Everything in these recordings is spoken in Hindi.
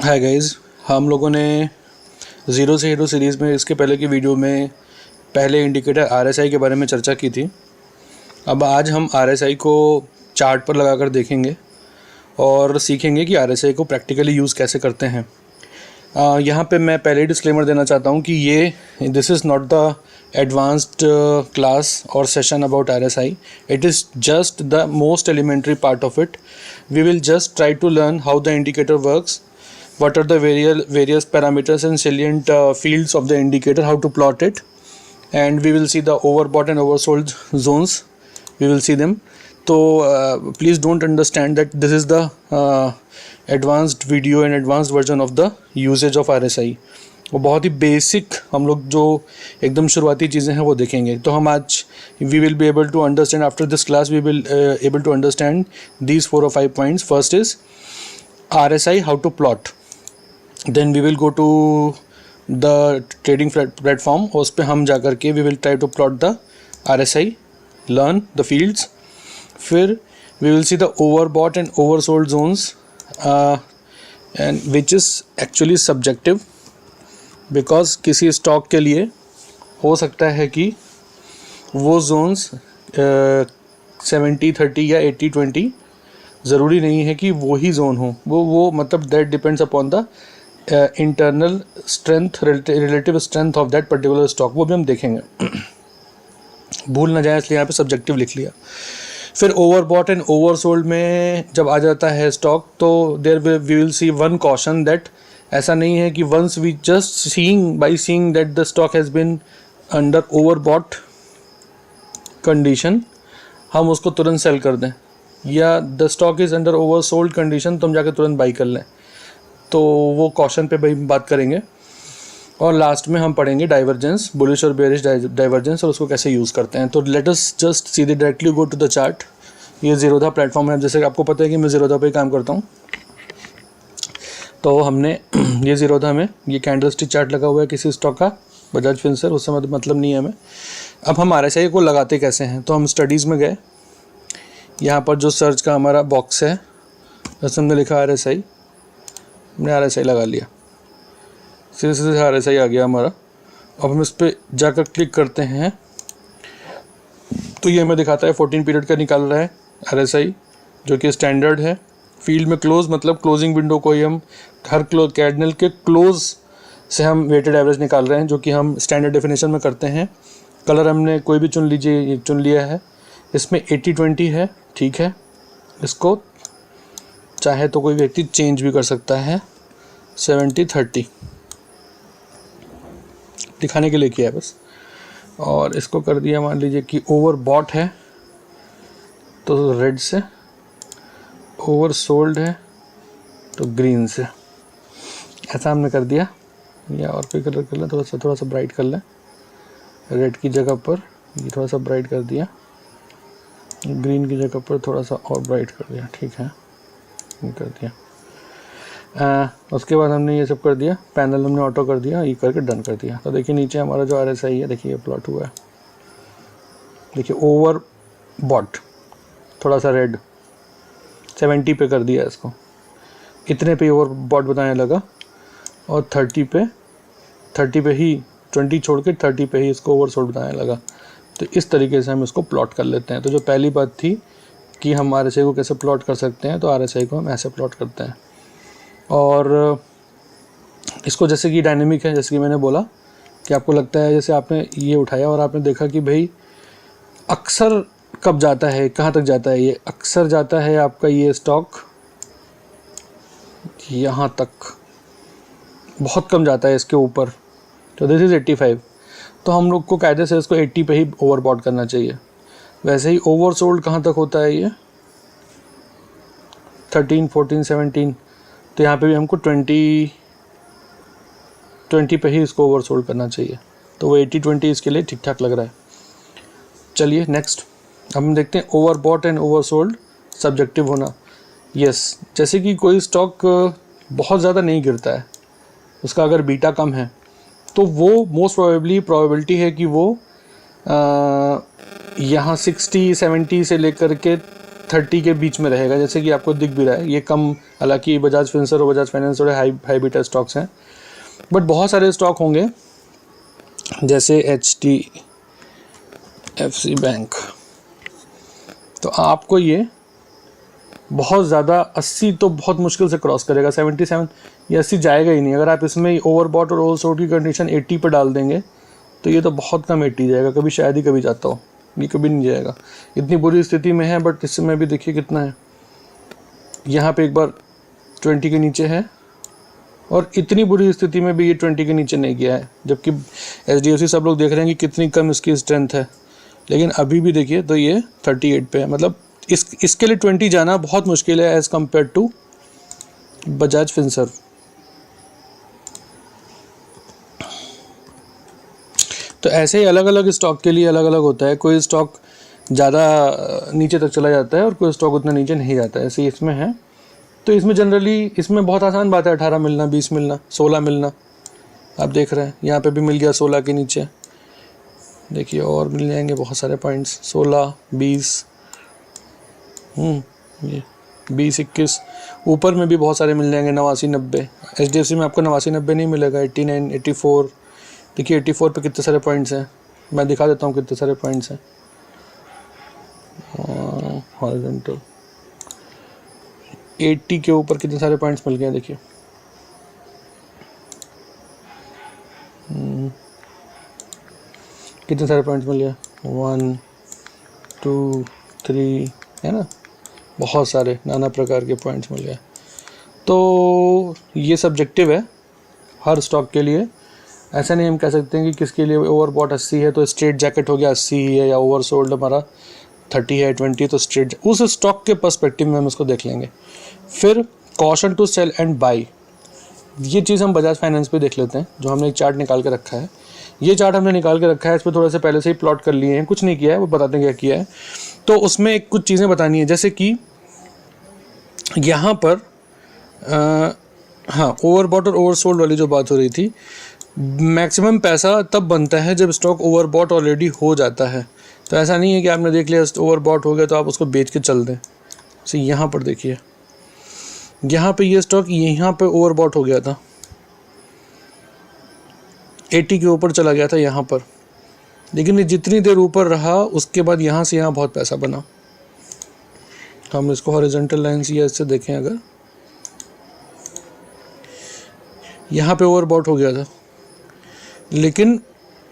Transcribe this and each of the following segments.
हाय गाइस, हम लोगों ने ज़ीरो से हीरो सीरीज़ में इसके पहले की वीडियो में पहले इंडिकेटर आरएसआई के बारे में चर्चा की थी। अब आज हम आरएसआई को चार्ट पर लगाकर देखेंगे और सीखेंगे कि आरएसआई को प्रैक्टिकली यूज़ कैसे करते हैं। यहाँ पे मैं पहले ही डिस्क्लेमर देना चाहता हूँ कि this is not the advanced class और session about RSI. It is just the most elementary part of it. We will just try to learn how the indicator works, what are the various parameters and salient fields of the indicator, how to plot it, and we will see the overbought and oversold zones. We will see them. So please don't understand that this is the advanced video and advanced version of the usage of RSI. वो बहुत ही बेसिक हम लोग जो एकदम शुरुआती चीज़ें हैं वो देखेंगे। तो हम आज we will be able to understand after this class we will able to understand these 4 or 5 points. First is RSI, how to plot. Then we will go to the trading platform और उस पर हम जा कर के we will try to plot the RSI, learn the fields. फिर we will see the overbought and oversold zones and which is actually subjective, because किसी स्टॉक के लिए हो सकता है कि वो जोन्स 70-30 या 80-20 ज़रूरी नहीं है कि वो ही जोन हो। वो मतलब that depends upon the internal strength, relative strength of that particular stock. वो भी हम देखेंगे, भूल ना जाए इसलिए यहाँ पे सब्जेक्टिव लिख लिया। फिर ओवरबॉट एंड ओवरसोल्ड में जब आ जाता है स्टॉक तो there we will see one caution that ऐसा नहीं है कि once we just seeing that the stock has been under overbought condition हम उसको तुरंत सेल कर दें, या the stock is under oversold condition तो हम जाकर तुरंत बाई कर लें। तो वो कॉशन पे भाई बात करेंगे। और लास्ट में हम पढ़ेंगे डाइवर्जेंस, बुलिश और बेरिश डाइवर्जेंस, और उसको कैसे यूज़ करते हैं। तो लेट अस जस्ट सीधे directly go to the chart. ये ज़ीरोधा प्लेटफॉर्म है, जैसे आपको पता है कि मैं ज़ीरोधा पे काम करता हूँ। तो हमने ये ज़ीरोधा में ये कैंडलस्टिक चार्ट लगा हुआ है किसी स्टॉक का, बजाज फिनसर्व, उससे मतलब नहीं है हमें। अब हम RSI को लगाते कैसे हैं, तो हम स्टडीज़ में गए, यहाँ पर जो सर्च का हमारा बॉक्स है उसमें हमने लिखा RSI, हमने RSI लगा लिया, सीधे सीधे RSI आ गया हमारा। अब हम इस पर जाकर क्लिक करते हैं तो ये हमें दिखाता है 14 पीरियड का निकाल रहा है RSI, जो कि स्टैंडर्ड है। फील्ड में क्लोज मतलब क्लोजिंग विंडो को ही हम हर कैंडल के क्लोज से हम वेटेड एवरेज निकाल रहे हैं, जो कि हम स्टैंडर्ड डेफिनेशन में करते हैं। कलर हमने कोई भी चुन लीजिए, ये चुन लिया है। इसमें 80-20 है, ठीक है। इसको चाहे तो कोई व्यक्ति चेंज भी कर सकता है, 70-30 दिखाने के लिए किया है बस। और इसको कर दिया, मान लीजिए कि ओवरबॉट है तो रेड से, ओवरसोल्ड है तो ग्रीन से, ऐसा हमने कर दिया। या और कोई कलर कर लें, थोड़ा सा ब्राइट कर लें, रेड की जगह पर ये थोड़ा सा ब्राइट कर दिया, ग्रीन की जगह पर थोड़ा सा और ब्राइट कर दिया, ठीक है, ये कर दिया। उसके बाद हमने ये सब कर दिया, पैनल हमने ऑटो कर दिया, ये करके डन कर दिया। तो देखिए नीचे हमारा जो RSI है, देखिए ये प्लॉट हुआ है, देखिए ओवरबॉट थोड़ा सा रेड 70 पे कर दिया इसको, इतने पे ओवरबॉट बताने लगा, और 30 पे ही 20 छोड़ के 30 पे ही इसको ओवरसोल्ड बताने लगा। तो इस तरीके से हम इसको प्लॉट कर लेते हैं। तो जो पहली बात थी कि हम RSI को कैसे प्लॉट कर सकते हैं, तो RSI को हम ऐसे प्लॉट करते हैं। और इसको जैसे कि डायनेमिक है, जैसे कि मैंने बोला कि आपको लगता है जैसे आपने ये उठाया और आपने देखा कि भाई अक्सर कब जाता है, कहाँ तक जाता है, ये अक्सर जाता है आपका ये स्टॉक यहाँ तक, बहुत कम जाता है इसके ऊपर। तो दिस इज़ 85, तो हम लोग को कायदे से इसको 80 पे ही ओवरबॉट करना चाहिए। वैसे ही ओवरसोल्ड कहाँ तक होता है, ये 13, 14, 17, तो यहाँ पे भी हमको 20 पे ही इसको ओवरसोल्ड करना चाहिए। तो वो 80-20 इसके लिए ठीक ठाक लग रहा है। चलिए नेक्स्ट, अब हम देखते हैं ओवरबॉट एंड ओवरसोल्ड सब्जेक्टिव होना। यस, जैसे कि कोई स्टॉक बहुत ज़्यादा नहीं गिरता है, उसका अगर बीटा कम है तो वो मोस्ट प्रोबेबिलिटी है कि वो यहाँ 60-70 से लेकर के 30 के बीच में रहेगा, जैसे कि आपको दिख भी रहा है। ये कम, हालांकि बजाज फिंसर और बजाज फाइनेंस थोड़े हाई बीटा स्टॉक्स हैं, बट बहुत सारे स्टॉक होंगे जैसे HDFC बैंक, तो आपको ये बहुत ज़्यादा 80 तो बहुत मुश्किल से क्रॉस करेगा। 77 या 80 जाएगा ही नहीं। अगर आप इसमें ओवरबॉट और ओवरसोल्ड की कंडीशन 80 पर डाल देंगे तो ये तो बहुत कम 80 जाएगा, कभी शायद ही कभी जाता हो, ये कभी नहीं जाएगा। इतनी बुरी स्थिति में है, बट इसमें भी देखिए कितना है, यहाँ पे एक बार 20 के नीचे है, और इतनी बुरी स्थिति में भी ये 20 के नीचे नहीं गया है, जबकि HDFC सब लोग देख रहे हैं कि कितनी कम इसकी स्ट्रेंथ है, लेकिन अभी भी देखिए तो ये 38 पे है। मतलब इसके लिए 20 जाना बहुत मुश्किल है as compare to Bajaj Finserv. तो ऐसे ही अलग अलग स्टॉक के लिए अलग अलग होता है। कोई स्टॉक ज़्यादा नीचे तक चला जाता है और कोई स्टॉक उतना नीचे नहीं जाता है, ऐसे ही इसमें है। तो इसमें जनरली इसमें बहुत आसान बात है, 18 मिलना, 20 मिलना, 16 मिलना। आप देख रहे हैं यहाँ पे भी मिल गया 16 के नीचे, देखिए और मिल जाएंगे बहुत सारे पॉइंट्स, 16, 20, ये 20, 21, ऊपर में भी बहुत सारे मिल जाएंगे, 89, 90। HDFC में आपको 89, 90 नहीं मिलेगा, 89, 84। देखिए 84 पे कितने सारे पॉइंट्स हैं, मैं दिखा देता हूँ कितने सारे पॉइंट्स हैं। हॉरिजॉन्टल 80 के ऊपर कितने सारे पॉइंट्स मिल गए, देखिए कितने सारे पॉइंट्स मिल गए, 1, 2, 3, है ना, बहुत सारे नाना प्रकार के पॉइंट्स मिल गए। तो ये सब्जेक्टिव है हर स्टॉक के लिए। ऐसा नहीं हम कह सकते हैं कि किसके लिए ओवरबॉट 80 है तो स्ट्रेट जैकेट हो गया 80 ही है, या ओवरसोल्ड हमारा 30 है, 20 तो स्ट्रेट, उस स्टॉक के पर्सपेक्टिव में हम इसको देख लेंगे। फिर caution to sell and buy, ये चीज़ हम बजाज फाइनेंस पे देख लेते हैं, जो हमने एक चार्ट निकाल के रखा है। ये चार्ट हमने निकाल के रखा है, इस पर थोड़ा सा पहले से ही प्लॉट कर लिए हैं, कुछ नहीं किया है, वो बताते हैं क्या किया है। तो उसमें एक कुछ चीज़ें बतानी है, जैसे कि यहाँ पर हाँ, ओवरबॉट और ओवरसोल्ड वाली जो बात हो रही थी, मैक्सिमम पैसा तब बनता है जब स्टॉक ओवरबॉट ऑलरेडी हो जाता है। तो ऐसा नहीं है कि आपने देख लिया ओवरबॉट हो गया तो आप उसको बेच के चल दें। तो यहाँ पर देखिए, यहाँ पे ये स्टॉक यहाँ पे ओवरबॉट हो गया था, 80 के ऊपर चला गया था यहाँ पर, लेकिन ये जितनी देर ऊपर रहा उसके बाद यहाँ से यहाँ बहुत पैसा बना। हम इसको हॉरिजॉन्टल लाइन से ऐसे देखें, अगर यहाँ पे ओवरबॉट हो गया था, लेकिन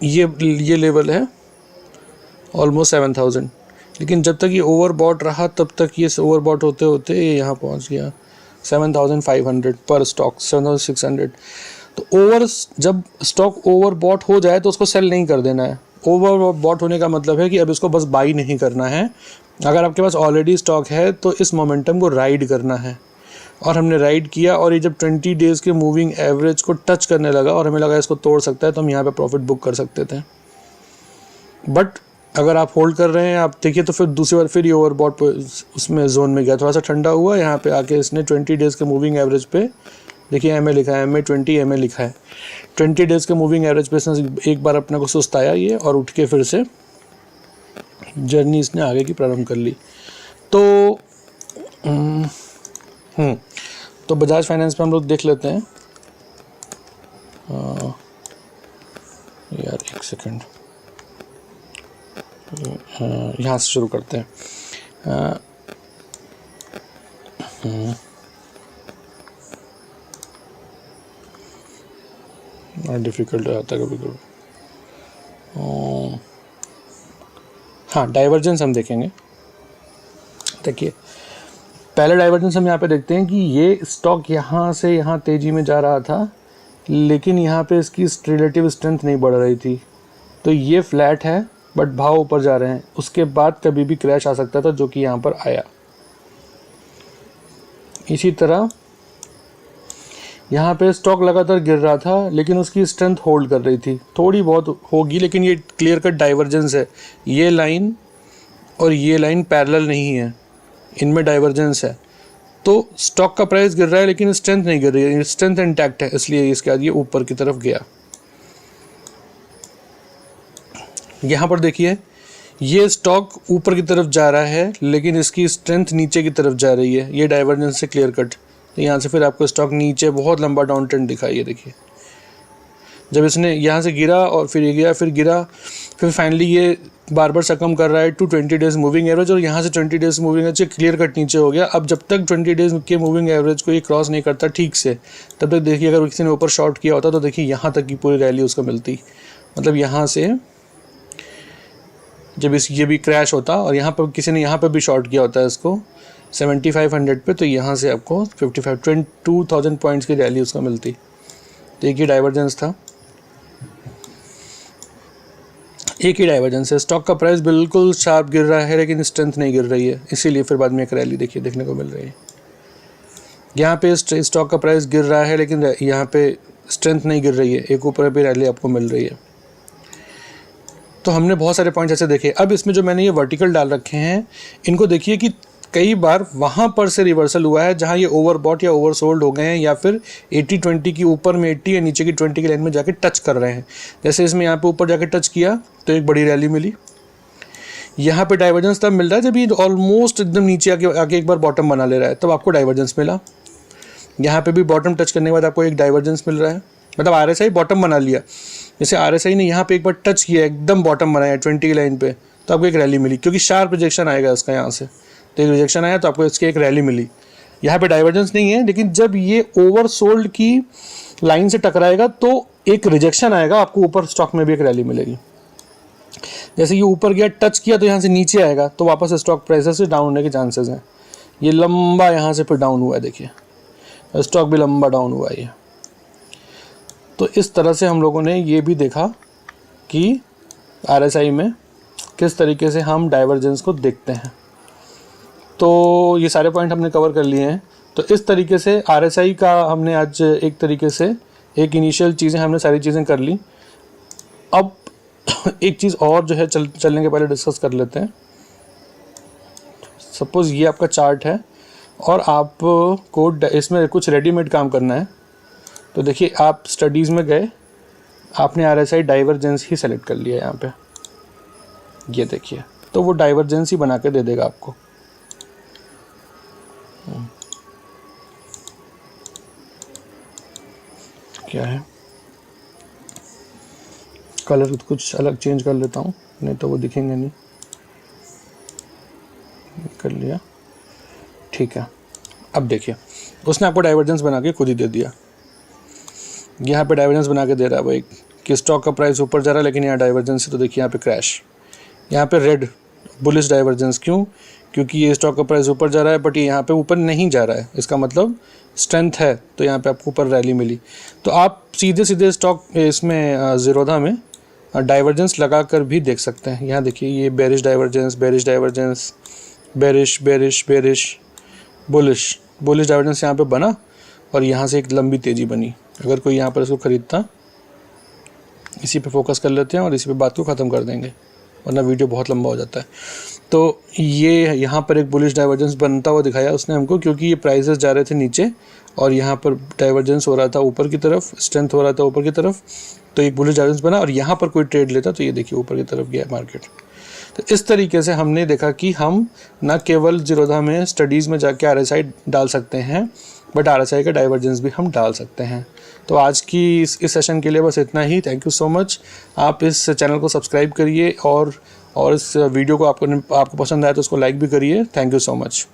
ये लेवल है ऑलमोस्ट 7000, लेकिन जब तक ये ओवरबॉट रहा तब तक ये ओवरबॉट होते होते ये यहाँ पहुँच गया 7500 पर स्टॉक, 7600। तो जब स्टॉक ओवरबॉट हो जाए तो उसको सेल नहीं कर देना है। ओवरबॉट होने का मतलब है कि अब इसको बस बाई नहीं करना है। अगर आपके पास ऑलरेडी स्टॉक है तो इस मोमेंटम को राइड करना है, और हमने राइड किया, और ये जब 20 डेज़ के मूविंग एवरेज को टच करने लगा और हमें लगा इसको तोड़ सकता है, तो हम यहाँ पे प्रॉफिट बुक कर सकते थे। बट अगर आप होल्ड कर रहे हैं, आप देखिए, तो फिर दूसरी बार फिर ये ओवरबॉट उसमें जोन में गया, थोड़ा सा ठंडा हुआ, यहाँ पे आके इसने 20 डेज़ के मूविंग एवरेज पे, देखिए MA लिखा है, MA20 MA लिखा है, 20 डेज़ के मूविंग एवरेज पे इसने एक बार अपने को सुस्ताया ये, और उठ के फिर से जर्नी इसने आगे की प्रारंभ कर ली। तो बजाज फाइनेंस पे हम लोग देख लेते हैं। यार एक सेकंड, यहाँ से शुरू करते हैं। डिफ़िकल्ट हो जाता है कभी कभी। हाँ, डाइवर्जेंस हम देखेंगे। देखिए, पहले डाइवर्जेंस हम यहाँ पे देखते हैं कि ये स्टॉक यहाँ से यहाँ तेज़ी में जा रहा था, लेकिन यहाँ पे इसकी रिलेटिव स्ट्रेंथ नहीं बढ़ रही थी, तो ये फ्लैट है बट भाव ऊपर जा रहे हैं। उसके बाद कभी भी क्रैश आ सकता था, जो कि यहाँ पर आया। इसी तरह यहाँ पे स्टॉक लगातार गिर रहा था, लेकिन उसकी स्ट्रेंथ होल्ड कर रही थी, थोड़ी बहुत होगी, लेकिन ये क्लियर कट डाइवर्जेंस है। ये लाइन और ये लाइन पैरेलल नहीं है, इनमें डाइवर्जेंस है। तो स्टॉक का प्राइस गिर रहा है लेकिन स्ट्रेंथ नहीं गिर रही है, स्ट्रेंथ इंटैक्ट है, इसलिए इसके बाद ये ऊपर की तरफ गया। यहाँ पर देखिए, ये स्टॉक ऊपर की तरफ जा रहा है लेकिन इसकी स्ट्रेंथ नीचे की तरफ जा रही है, ये डाइवर्जेंस से क्लियर कट। तो यहाँ से फिर आपको स्टॉक नीचे बहुत लंबा डाउन ट्रेंड दिखाई है। देखिए जब इसने यहाँ से गिरा और फिर ये गया फिर गिरा, फिर फाइनली ये बार बार सकम कर रहा है टू 20 डेज मूविंग एवरेज, और यहाँ से 20 days moving average clear cut नीचे हो गया। अब जब तक 20 डेज के मूविंग एवरेज को ये क्रॉस नहीं करता ठीक से, तब तक देखिए अगर किसी ने ऊपर शॉर्ट किया होता तो देखिए यहाँ तक की पूरी रैली उसको मिलती। मतलब यहाँ से जब ये भी क्रैश होता और यहाँ पर किसी ने यहाँ पर भी शॉर्ट किया होता है इसको 7500 पे, तो यहाँ से आपको 2000 पॉइंट्स की रैली उसका मिलती। तो एक ही डाइवर्जेंस था, एक ही डाइवर्जेंस है। स्टॉक का प्राइस बिल्कुल शार्प गिर रहा है लेकिन स्ट्रेंथ नहीं गिर रही है, इसीलिए फिर बाद में एक रैली देखिए देखने को मिल रही है। यहाँ पे स्टॉक का प्राइस गिर रहा है लेकिन यहाँ पे स्ट्रेंथ नहीं गिर रही है, एक ऊपर भी रैली आपको मिल रही है। तो हमने बहुत सारे पॉइंट्स ऐसे देखे। अब इसमें जो मैंने ये वर्टिकल डाल रखे हैं इनको देखिए कि कई बार वहाँ पर से रिवर्सल हुआ है जहाँ ये ओवरबॉट या ओवरसोल्ड हो गए हैं, या फिर 80-20 की ऊपर में 80 या नीचे की 20 की लाइन में जाके टच कर रहे हैं। जैसे इसमें यहाँ पे ऊपर जाके टच किया तो एक बड़ी रैली मिली। यहाँ पे डाइवर्जेंस तब मिल रहा है जब ये ऑलमोस्ट एकदम नीचे आके एक बार बॉटम बना ले रहा है, तब आपको डाइवर्जेंस मिला। यहाँ पे भी बॉटम टच करने के बाद आपको एक डाइवर्जेंस मिल रहा है, मतलब RSI बॉटम बना लिया। जैसे RSI ने यहाँ पे एक बार टच किया, एकदम बॉटम बनाया 20 की लाइन पे, तो आपको एक रैली मिली, क्योंकि शार्प रिजेक्शन आएगा इसका यहाँ से। तो एक रिजेक्शन आया तो आपको इसकी एक रैली मिली। यहाँ पे डाइवर्जेंस नहीं है, लेकिन जब ये ओवरसोल्ड की लाइन से टकराएगा तो एक रिजेक्शन आएगा, आपको ऊपर स्टॉक में भी एक रैली मिलेगी। जैसे ये ऊपर गया टच किया तो यहाँ से नीचे आएगा तो वापस स्टॉक प्राइस से डाउन होने के चांसेस हैं। ये लंबा यहाँ से फिर डाउन हुआ है, देखिए स्टॉक भी लंबा डाउन हुआ है। तो इस तरह से हम लोगों ने ये भी देखा कि RSI में किस तरीके से हम डाइवर्जेंस को देखते हैं। तो ये सारे पॉइंट हमने कवर कर लिए हैं। तो इस तरीके से RSI का हमने आज एक तरीके से एक इनिशियल चीज़ें हमने सारी चीज़ें कर ली। अब एक चीज़ और जो है चलने के पहले डिस्कस कर लेते हैं। सपोज़ ये आपका चार्ट है और आपको इसमें कुछ रेडीमेड काम करना है। तो देखिए आप स्टडीज़ में गए, आपने RSI डाइवर्जेंस ही सेलेक्ट कर लिया यहाँ पे, ये देखिए, तो वो डाइवर्जेंस ही बना के दे देगा आपको। क्या है, कलर कुछ अलग चेंज कर लेता हूँ, नहीं तो वो दिखेंगे नहीं। कर लिया, ठीक है। अब देखिए उसने आपको डाइवर्जेंस बना के खुद ही दे दिया। यहाँ पे डाइवर्जेंस बना के दे रहा है भाई कि स्टॉक का प्राइस ऊपर जा रहा है लेकिन यहाँ डाइवर्जेंस है, तो देखिए यहाँ पे क्रैश, यहाँ पे रेड बुलिश डाइवर्जेंस। क्यों? क्योंकि ये स्टॉक का प्राइस ऊपर जा रहा है बट ये यहाँ पे ऊपर नहीं जा रहा है, इसका मतलब स्ट्रेंथ है, तो यहाँ पे आपको ऊपर रैली मिली। तो आप सीधे सीधे स्टॉक इसमें ज़ीरोधा में डाइवर्जेंस लगा कर भी देख सकते हैं। यहाँ देखिए ये bearish divergence, bearish divergence, bearish bearish bearish, bullish bullish divergence यहाँ पे बना और यहाँ से एक लंबी तेज़ी बनी। अगर कोई यहाँ पर इसको ख़रीदता, इसी पे फोकस कर लेते हैं और इसी पे बात को ख़त्म कर देंगे, वरना वीडियो बहुत लंबा हो जाता है। तो ये यहाँ पर एक बुलिश डाइवर्जेंस बनता हुआ दिखाया उसने हमको, क्योंकि ये प्राइसेस जा रहे थे नीचे और यहाँ पर डाइवर्जेंस हो रहा था ऊपर की तरफ, स्ट्रेंथ हो रहा था ऊपर की तरफ, तो एक बुलिश डाइवर्जेंस बना और यहाँ पर कोई ट्रेड लेता तो ये देखिए ऊपर की तरफ गया मार्केट। तो इस तरीके से हमने देखा कि हम न केवल ज़ीरोधा में स्टडीज़ में जाके RSI डाल सकते हैं, बट RSI का डाइवर्जेंस भी हम डाल सकते हैं। तो आज की इस सेशन के लिए बस इतना ही। Thank you so much. आप इस चैनल को सब्सक्राइब करिए और इस वीडियो को आपको पसंद आया तो उसको लाइक भी करिए। Thank you so much.